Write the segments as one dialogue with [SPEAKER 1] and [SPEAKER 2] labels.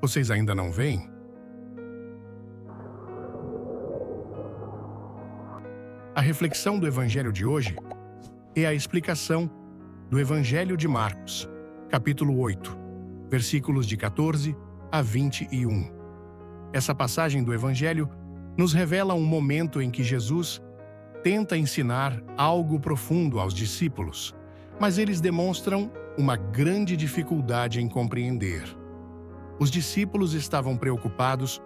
[SPEAKER 1] Vocês ainda não veem? A reflexão do Evangelho de hoje é a explicação do Evangelho de Marcos, capítulo 8, versículos de 14 a 21. Essa passagem do Evangelho nos revela um momento em que Jesus tenta ensinar algo profundo aos discípulos, mas eles demonstram uma grande dificuldade em compreender. Os discípulos estavam preocupados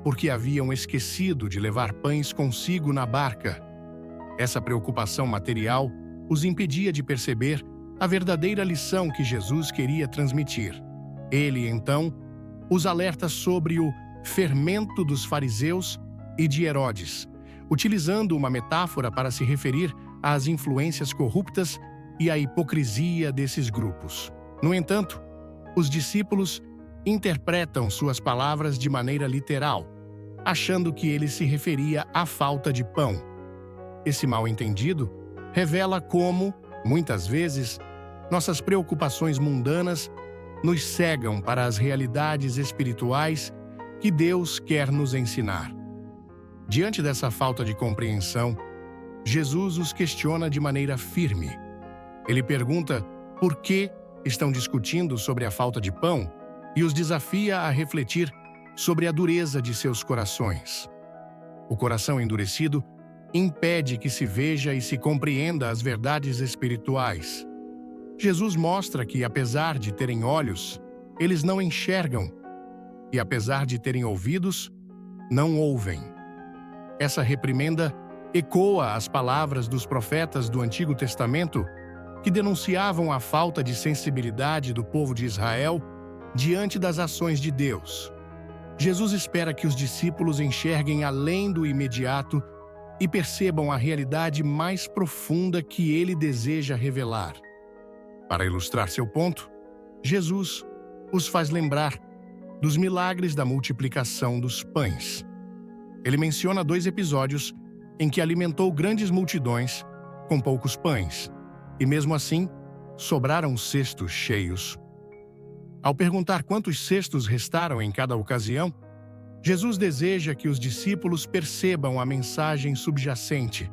[SPEAKER 1] porque haviam esquecido de levar pães consigo na barca. Essa preocupação material os impedia de perceber a verdadeira lição que Jesus queria transmitir. Ele, então, os alerta sobre o fermento dos fariseus e de Herodes, utilizando uma metáfora para se referir às influências corruptas e à hipocrisia desses grupos. No entanto, os discípulos interpretam suas palavras de maneira literal, achando que ele se referia à falta de pão. Esse mal-entendido revela como, muitas vezes, nossas preocupações mundanas nos cegam para as realidades espirituais que Deus quer nos ensinar. Diante dessa falta de compreensão, Jesus os questiona de maneira firme. Ele pergunta por que estão discutindo sobre a falta de pão e os desafia a refletir sobre a dureza de seus corações. O coração endurecido impede que se veja e se compreenda as verdades espirituais. Jesus mostra que, apesar de terem olhos, eles não enxergam, e apesar de terem ouvidos, não ouvem. Essa reprimenda ecoa as palavras dos profetas do Antigo Testamento que denunciavam a falta de sensibilidade do povo de Israel diante das ações de Deus. Jesus espera que os discípulos enxerguem além do imediato e percebam a realidade mais profunda que ele deseja revelar. Para ilustrar seu ponto, Jesus os faz lembrar dos milagres da multiplicação dos pães. Ele menciona 2 episódios em que alimentou grandes multidões com poucos pães, e mesmo assim, sobraram cestos cheios. Ao perguntar quantos cestos restaram em cada ocasião, Jesus deseja que os discípulos percebam a mensagem subjacente.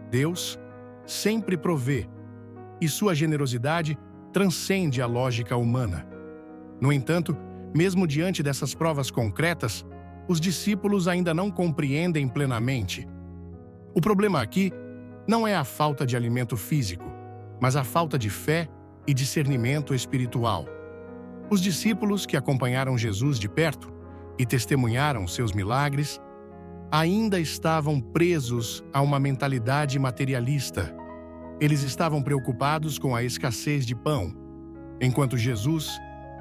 [SPEAKER 1] Deus sempre provê, e sua generosidade transcende a lógica humana. No entanto, mesmo diante dessas provas concretas, os discípulos ainda não compreendem plenamente. O problema aqui não é a falta de alimento físico, mas a falta de fé e discernimento espiritual. Os discípulos que acompanharam Jesus de perto e testemunharam seus milagres ainda estavam presos a uma mentalidade materialista. Eles estavam preocupados com a escassez de pão, enquanto Jesus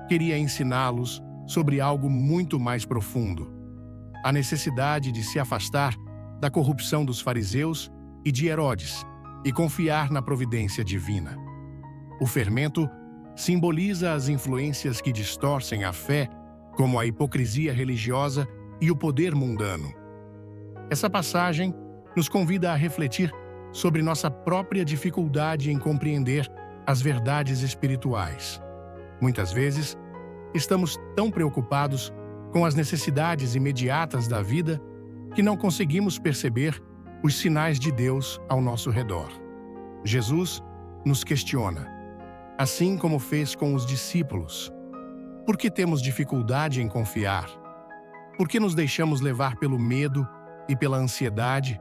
[SPEAKER 1] queria ensiná-los sobre algo muito mais profundo: a necessidade de se afastar da corrupção dos fariseus e de Herodes e confiar na providência divina. O fermento simboliza as influências que distorcem a fé, como a hipocrisia religiosa e o poder mundano. Essa passagem nos convida a refletir sobre nossa própria dificuldade em compreender as verdades espirituais. Muitas vezes, estamos tão preocupados com as necessidades imediatas da vida que não conseguimos perceber os sinais de Deus ao nosso redor. Jesus nos questiona, assim como fez com os discípulos. Por que temos dificuldade em confiar? Por que nos deixamos levar pelo medo e pela ansiedade,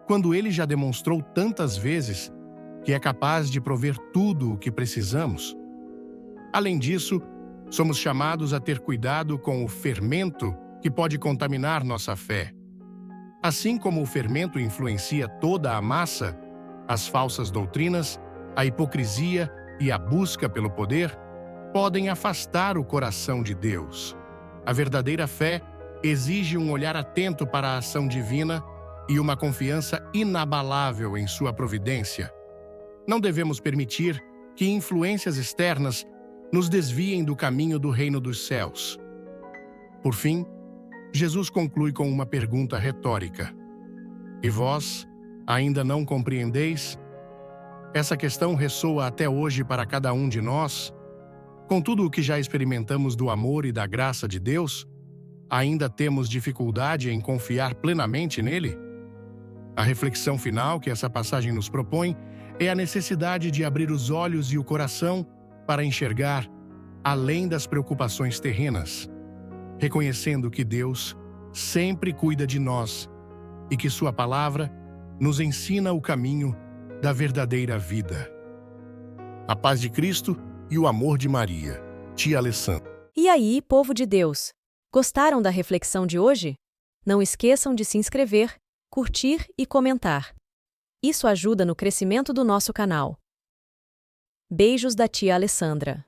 [SPEAKER 1] quando Ele já demonstrou tantas vezes que é capaz de prover tudo o que precisamos? Além disso, somos chamados a ter cuidado com o fermento que pode contaminar nossa fé. Assim como o fermento influencia toda a massa, as falsas doutrinas, a hipocrisia e a busca pelo poder podem afastar o coração de Deus. A verdadeira fé exige um olhar atento para a ação divina e uma confiança inabalável em sua providência. Não devemos permitir que influências externas nos desviem do caminho do reino dos céus. Por fim, Jesus conclui com uma pergunta retórica: E vós ainda não compreendeis? Essa questão ressoa até hoje para cada um de nós. Com tudo o que já experimentamos do amor e da graça de Deus, ainda temos dificuldade em confiar plenamente nele? A reflexão final que essa passagem nos propõe é a necessidade de abrir os olhos e o coração para enxergar além das preocupações terrenas, reconhecendo que Deus sempre cuida de nós e que Sua palavra nos ensina o caminho da verdadeira vida. A paz de Cristo e o amor de Maria. Tia Alessandra.
[SPEAKER 2] E aí, povo de Deus? Gostaram da reflexão de hoje? Não esqueçam de se inscrever, curtir e comentar. Isso ajuda no crescimento do nosso canal. Beijos da tia Alessandra.